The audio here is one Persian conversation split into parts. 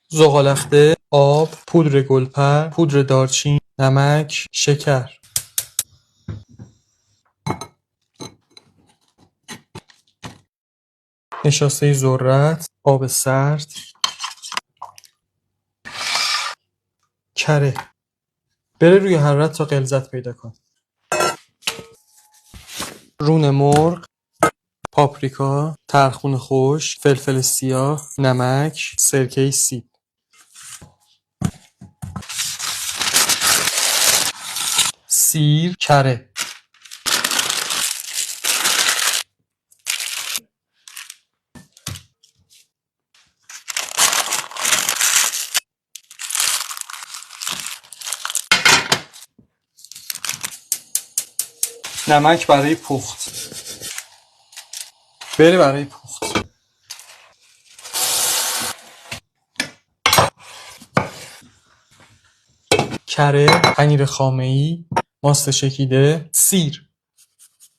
زغال‌اخته، آب، پودر گلپر، پودر دارچین، نمک، شکر. نشاسته ذرت، آب سرد، کره. بره روی حرارت تا غلظت پیدا کن. رون مرغ، پاپریکا، ترخون خشک، فلفل سیاه، نمک، سرکه سیب. سیر، کره. نمک برای پخت. بره برای پخت. کره، پنیر خامه‌ای، ماست چکیده، سیر،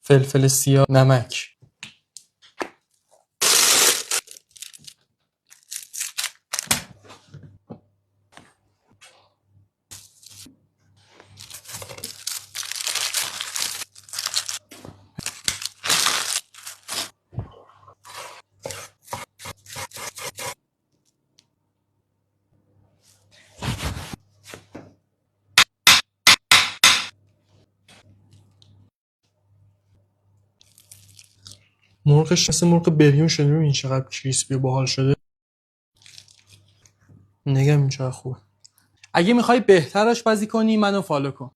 فلفل سیاه، نمک. مرغش مثل مرغ بریون شده. ببین چقدر کریسپی و باحال شده. نگم این چقدر خوبه. اگه میخوای بهتر آشپزی کنی منو فالو کن.